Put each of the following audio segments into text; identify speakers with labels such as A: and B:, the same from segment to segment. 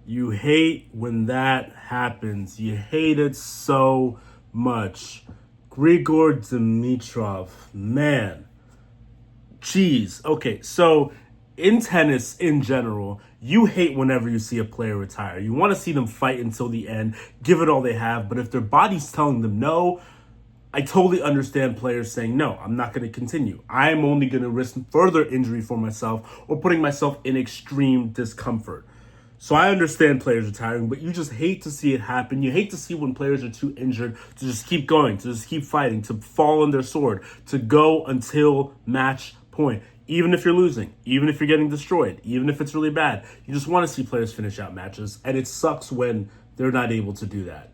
A: You hate when that happens. You hate it so much. Grigor Dimitrov, man. Jeez. Okay, so in tennis in general, you hate whenever you see a player retire. You want to see them fight until the end, give it all they have, but if their body's telling them no, I totally understand players saying, no, I'm not going to continue. I'm only going to risk further injury for myself or putting myself in extreme discomfort. So I understand players retiring, but you just hate to see it happen. You hate to see when players are too injured to just keep going, to just keep fighting, to fall on their sword, to go until match point. Even if you're losing, even if you're getting destroyed, even if it's really bad, you just want to see players finish out matches. And it sucks when they're not able to do that.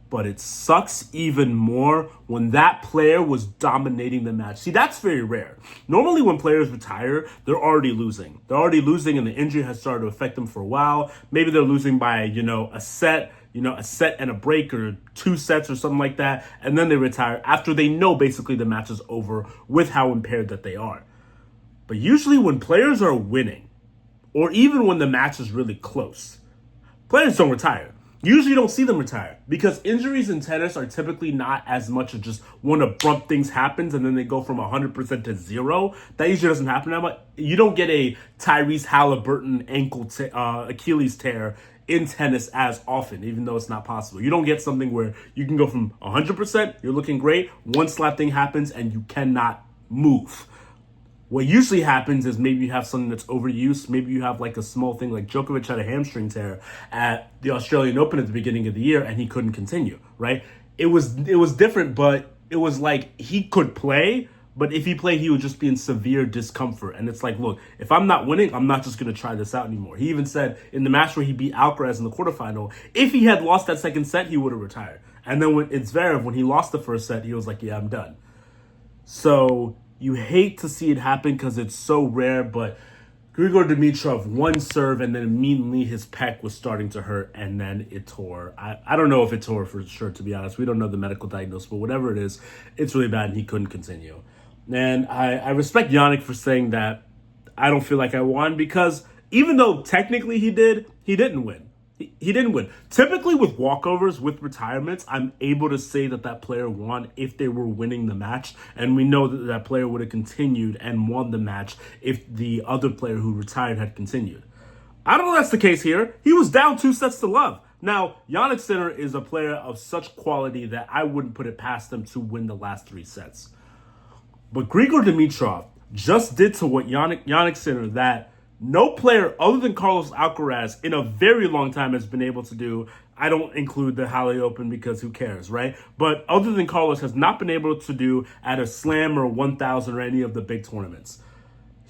A: But it sucks even more when that player was dominating the match. See, that's very rare. Normally when players retire, they're already losing. They're already losing and the injury has started to affect them for a while. Maybe they're losing by, a set and a break or 2 sets or something like that. And then they retire after they know basically the match is over with how impaired that they are. But usually when players are winning, or even when the match is really close, players don't retire. Usually you don't see them retire because injuries in tennis are typically not as much as just one abrupt things happens and then they go from 100% to 0. That usually doesn't happen that much. You don't get a Tyrese Halliburton Achilles tear in tennis as often, even though it's not possible. You don't get something where you can go from 100%, you're looking great, one slap thing happens and you cannot move. What usually happens is maybe you have something that's overused. Maybe you have like a small thing like Djokovic had a hamstring tear at the Australian Open at the beginning of the year and he couldn't continue, right? It was different, but it was like he could play, but if he played, he would just be in severe discomfort. And it's like, look, if I'm not winning, I'm not just going to try this out anymore. He even said in the match where he beat Alcaraz in the quarterfinal, if he had lost that second set, he would have retired. And then when he lost the first set, he was like, yeah, I'm done. So you hate to see it happen because it's so rare, but Grigor Dimitrov, one serve, and then immediately his pec was starting to hurt, and then it tore. I don't know if it tore for sure, to be honest. We don't know the medical diagnosis, but whatever it is, it's really bad, and he couldn't continue. And I respect Jannik for saying that I don't feel like I won, because even though technically he didn't win. He didn't win. Typically with walkovers, with retirements, I'm able to say that player won if they were winning the match. And we know that player would have continued and won the match if the other player who retired had continued. I don't know if that's the case here. He was down 2 sets to love. Now, Jannik Sinner is a player of such quality that I wouldn't put it past him to win the last 3 sets. But Grigor Dimitrov just did to what Jannik Sinner that no player other than Carlos Alcaraz in a very long time has been able to do. I don't include the Halle Open because who cares, right? But other than Carlos has not been able to do at a Slam or 1,000 or any of the big tournaments.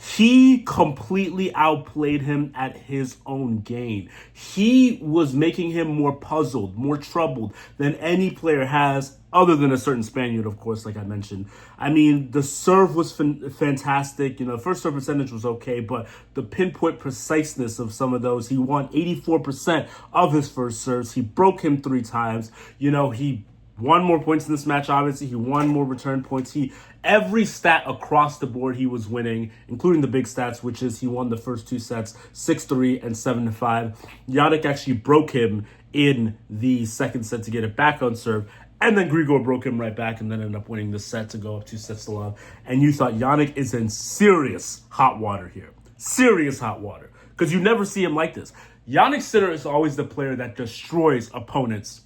A: He completely outplayed him at his own game. He was making him more puzzled, more troubled than any player has, other than a certain Spaniard, of course, like I mentioned. I mean, the serve was fantastic. The first serve percentage was okay, but the pinpoint preciseness of some of those, he won 84% of his first serves. He broke him 3 times. He won more points in this match, obviously. He won more return points. Every stat across the board he was winning, including the big stats, which is he won the first 2 sets, 6-3 and 7-5. Jannik actually broke him in the second set to get it back on serve. And then Grigor broke him right back and then ended up winning the set to go up 2 sets to love. And you thought Jannik is in serious hot water here. Serious hot water. Because you never see him like this. Jannik Sinner is always the player that destroys opponents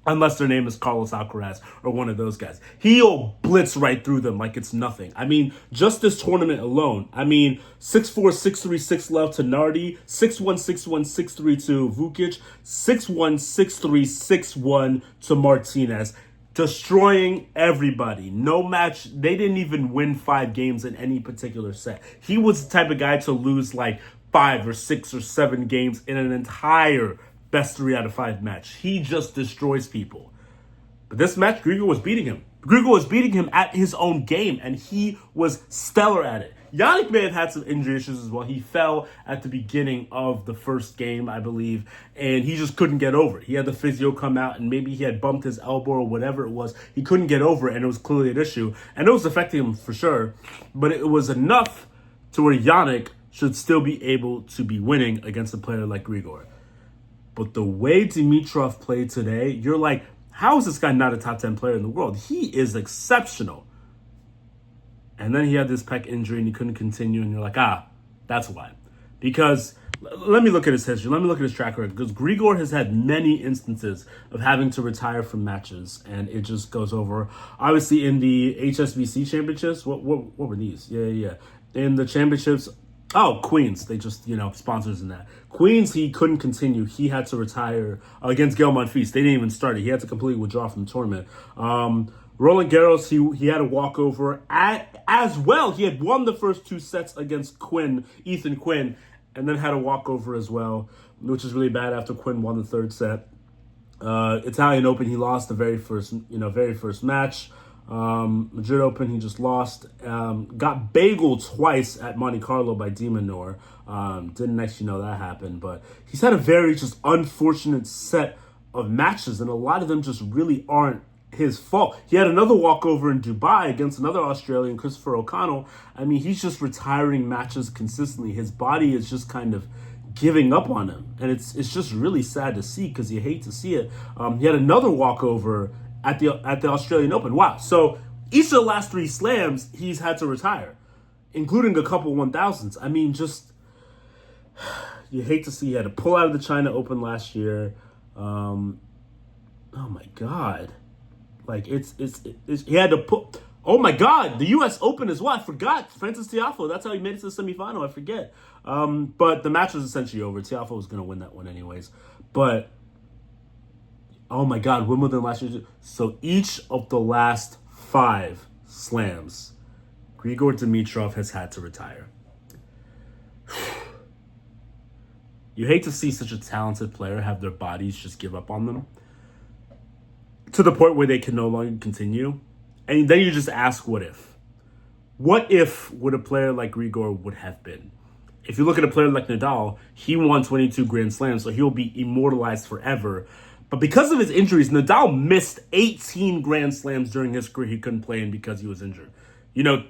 A: unless their name is Carlos Alcaraz or one of those guys. He'll blitz right through them like it's nothing. I mean, just this tournament alone. 6-4, 6-3, 6 love to Nardi, 6-1, 6-1, 6-3 to Vukic, 6-1, 6-3, 6-1 to Martinez. Destroying everybody. No match. They didn't even win 5 games in any particular set. He was the type of guy to lose like 5 or 6 or 7 games in an entire best 3 out of 5 match. He just destroys people. But this match, Grigor was beating him. Grigor was beating him at his own game, and he was stellar at it. Jannik may have had some injury issues as well. He fell at the beginning of the first game, I believe, and he just couldn't get over it. He had the physio come out, and maybe he had bumped his elbow or whatever it was. He couldn't get over it, and it was clearly an issue. And it was affecting him for sure. But it was enough to where Jannik should still be able to be winning against a player like Grigor. But the way Dimitrov played today, you're like, how is this guy not a top 10 player in the world? He is exceptional. And then he had this pec injury and he couldn't continue. And you're like, that's why. Because let me look at his history. Let me look at his track record. Because Grigor has had many instances of having to retire from matches. And it just goes over. Obviously, in the HSBC championships, what were these? Yeah. In the championships, Queens. They just, sponsors in that. Queens, he couldn't continue. He had to retire against Gael Monfils. They didn't even start it. He had to completely withdraw from the tournament. Roland Garros, he had a walkover as well. He had won the first 2 sets against Ethan Quinn, and then had a walkover as well, which is really bad after Quinn won the 3rd set. Italian Open, he lost the very first match. Madrid Open, he just lost. Got bageled twice at Monte Carlo by de Minaur. Didn't actually know that happened, but he's had a very just unfortunate set of matches, and a lot of them just really aren't his fault. He had another walkover in Dubai against another Australian, Christopher O'Connell. I mean, he's just retiring matches consistently. His body is just kind of giving up on him, and it's just really sad to see because you hate to see it. He had another walkover at the Australian Open. Wow. So each of the last 3 slams, he's had to retire, including a couple 1000s. I mean, just you hate to see he had to pull out of the China Open last year. Oh my God. Like it's he had to put. Oh my God, the U.S. Open as well. I forgot Francis Tiafoe. That's how he made it to the semifinal. I forget. But the match was essentially over. Tiafoe was going to win that one anyways. But oh my God, Wimbledon last year. So each of the last 5 slams, Grigor Dimitrov has had to retire. You hate to see such a talented player have their bodies just give up on them to the point where they can no longer continue. And then you just ask, what if? What if would a player like Grigor would have been? If you look at a player like Nadal, he won 22 Grand Slams, so he'll be immortalized forever. But because of his injuries, Nadal missed 18 Grand Slams during his career he couldn't play in because he was injured.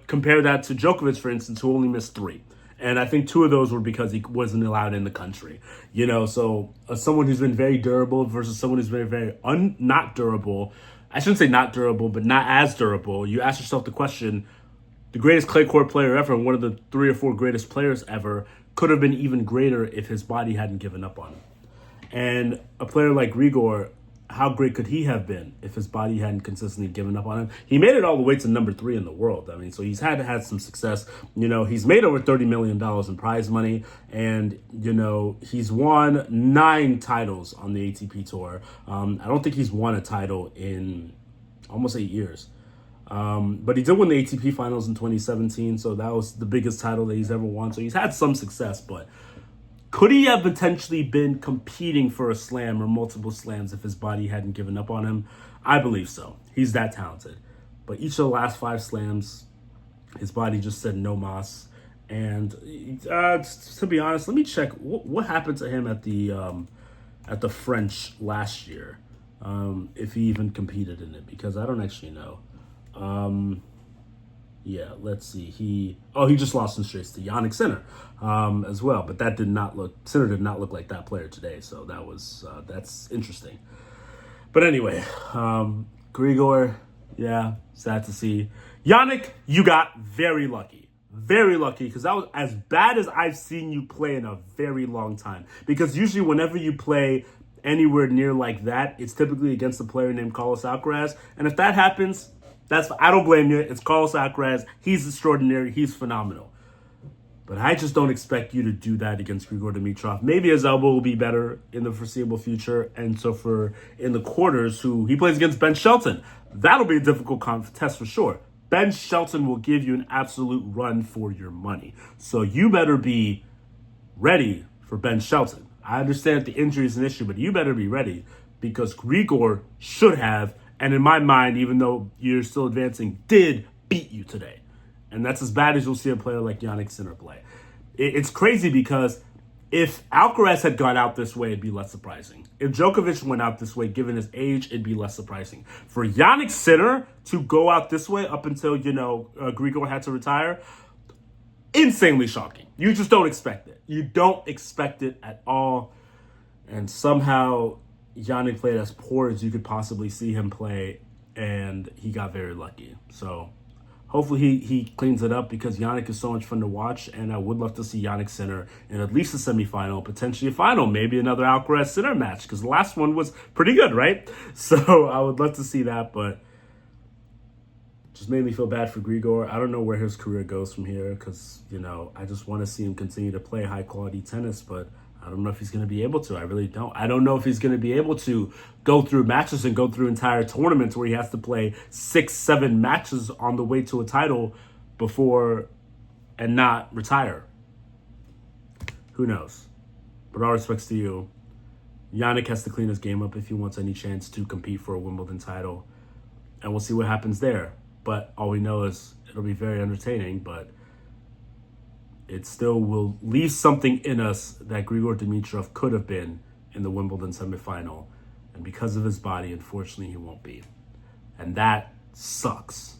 A: Compare that to Djokovic, for instance, who only missed 3. And I think 2 of those were because he wasn't allowed in the country. So someone who's been very durable versus someone who's very, very not durable. I shouldn't say not durable, but not as durable. You ask yourself the question, the greatest clay court player ever, one of the 3 or 4 greatest players ever, could have been even greater if his body hadn't given up on him. And a player like Grigor, how great could he have been if his body hadn't consistently given up on him? He made it all the way to number 3 in the world. I mean, so he's had some success. He's made over $30 million in prize money, and, he's won 9 titles on the ATP Tour. I don't think he's won a title in almost 8 years. But he did win the ATP finals in 2017, so that was the biggest title that he's ever won. So he's had some success, but could he have potentially been competing for a slam or multiple slams if his body hadn't given up on him? I believe so. He's that talented. But each of the last 5 slams, his body just said no mas. And to be honest, let me check what happened to him at the French last year, if he even competed in it, because I don't actually know. Yeah, let's see. He just lost in straights to Jannik Sinner as well, but Sinner did not look like that player today, so that's interesting. But anyway, Grigor, yeah, sad to see. Jannik, you got very lucky, because that was as bad as I've seen you play in a very long time. Because usually whenever you play anywhere near like that, it's typically against a player named Carlos Alcaraz, and if that happens, I don't blame you. It's Carlos Alcaraz. He's extraordinary. He's phenomenal. But I just don't expect you to do that against Grigor Dimitrov. Maybe his elbow will be better in the foreseeable future. And so in the quarters, he plays against Ben Shelton. That'll be a difficult test for sure. Ben Shelton will give you an absolute run for your money. So you better be ready for Ben Shelton. I understand the injury is an issue, but you better be ready, because Grigor should have, and in my mind, even though you're still advancing, did beat you today. And that's as bad as you'll see a player like Jannik Sinner play. It's crazy because if Alcaraz had gone out this way, it'd be less surprising. If Djokovic went out this way, given his age, it'd be less surprising. For Jannik Sinner to go out this way up until, Grigor had to retire, insanely shocking. You just don't expect it. You don't expect it at all. And somehow Jannik played as poor as you could possibly see him play, and he got very lucky. So hopefully he cleans it up, because Jannik is so much fun to watch, and I would love to see Jannik center in at least a semifinal, potentially a final, maybe another Alcaraz center match, because the last one was pretty good, right? So I would love to see that, but just made me feel bad for Grigor. I don't know where his career goes from here, because, you know, I just want to see him continue to play high-quality tennis, but I don't know if he's going to be able to. I really don't. I don't know if he's going to be able to go through matches and go through entire tournaments where he has to play 6-7 matches on the way to a title before and not retire. Who knows? But all respects to you. Jannik has to clean his game up if he wants any chance to compete for a Wimbledon title. And we'll see what happens there. But all we know is it'll be very entertaining, but it still will leave something in us that Grigor Dimitrov could have been in the Wimbledon semifinal. And because of his body, unfortunately, he won't be. And that sucks.